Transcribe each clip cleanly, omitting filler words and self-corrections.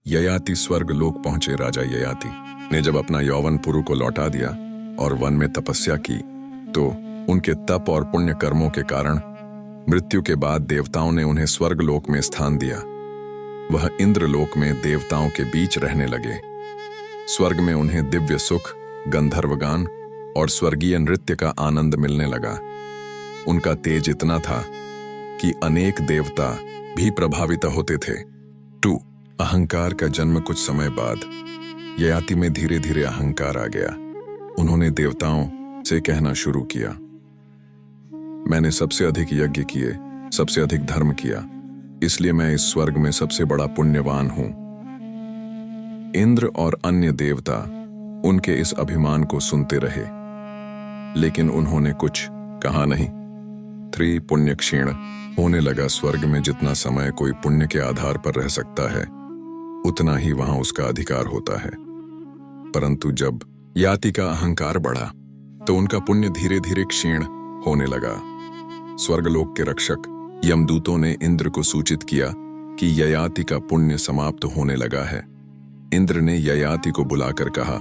ययाति स्वर्ग लोक पहुंचे। राजा ययाति ने जब अपना यौवन पुरु को लौटा दिया और वन में तपस्या की, तो उनके तप और पुण्य कर्मों के कारण मृत्यु के बाद देवताओं ने उन्हें स्वर्ग लोक में स्थान दिया। वह इंद्रलोक में देवताओं के बीच रहने लगे। स्वर्ग में उन्हें दिव्य सुख, गंधर्वगान और स्वर्गीय नृत्य का आनंद मिलने लगा। उनका तेज इतना था कि अनेक देवता भी प्रभावित होते थे। 2. अहंकार का जन्म। कुछ समय बाद ययाति में धीरे धीरे अहंकार आ गया। उन्होंने देवताओं से कहना शुरू किया, मैंने सबसे अधिक यज्ञ किए, सबसे अधिक धर्म किया, इसलिए मैं इस स्वर्ग में सबसे बड़ा पुण्यवान हूं। इंद्र और अन्य देवता उनके इस अभिमान को सुनते रहे, लेकिन उन्होंने कुछ कहा नहीं। 3. पुण्य क्षीण। होने लगा। स्वर्ग में जितना समय कोई पुण्य के आधार पर रह सकता है, उतना ही वहां उसका अधिकार होता है। परंतु जब ययाति का अहंकार बढ़ा, तो उनका पुण्य धीरे धीरे क्षीण होने लगा। स्वर्गलोक के रक्षक यमदूतों ने इंद्र को सूचित किया कि ययाति का पुण्य समाप्त होने लगा है। इंद्र ने ययाति को बुलाकर कहा,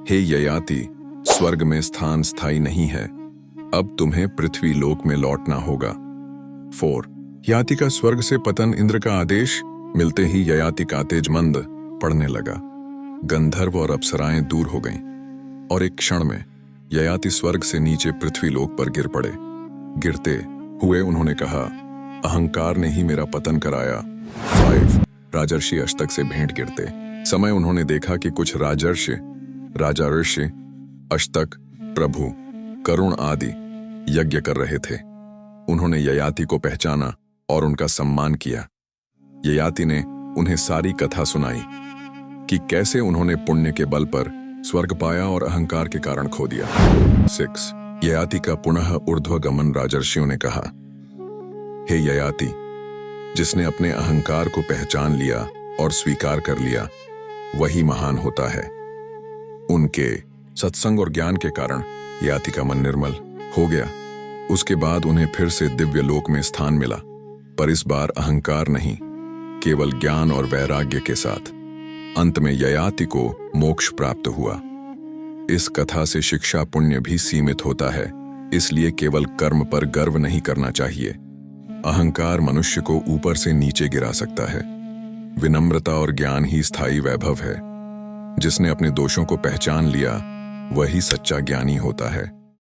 हे ययाति, स्वर्ग में स्थान स्थायी नहीं है, अब तुम्हें पृथ्वी लोक में लौटना होगा। 4. ययाति का स्वर्ग से पतन। इंद्र का आदेश मिलते ही ययाति का तेजमंद पड़ने लगा। गंधर्व और अप्सराएं दूर हो गईं और एक क्षण में ययाति स्वर्ग से नीचे पृथ्वी लोक पर गिर पड़े। गिरते हुए उन्होंने कहा, अहंकार ने ही मेरा पतन कराया। 5. राजर्षि अष्टक से भेंट गिरते समय उन्होंने देखा कि कुछ राजर्षि अष्टक, प्रभु, करुण आदि यज्ञ कर रहे थे। उन्होंने ययाति को पहचाना और उनका सम्मान किया। ययाति ने उन्हें सारी कथा सुनाई कि कैसे उन्होंने पुण्य के बल पर स्वर्ग पाया और अहंकार के कारण खो दिया। 6. ययाति का पुनः ऊर्ध्वगमन। राजर्षियों ने कहा, हे ययाति, जिसने अपने अहंकार को पहचान लिया और स्वीकार कर लिया, वही महान होता है। उनके सत्संग और ज्ञान के कारण ययाति का मन निर्मल हो गया। उसके बाद उन्हें फिर से दिव्य लोक में स्थान मिला, पर इस बार अहंकार नहीं, केवल ज्ञान और वैराग्य के साथ। अंत में ययाति को मोक्ष प्राप्त हुआ। इस कथा से शिक्षा पुण्य भी सीमित होता है, इसलिए केवल कर्म पर गर्व नहीं करना चाहिए। अहंकार मनुष्य को ऊपर से नीचे गिरा सकता है। विनम्रता और ज्ञान ही स्थायी वैभव है। जिसने अपने दोषों को पहचान लिया, वही सच्चा ज्ञानी होता है।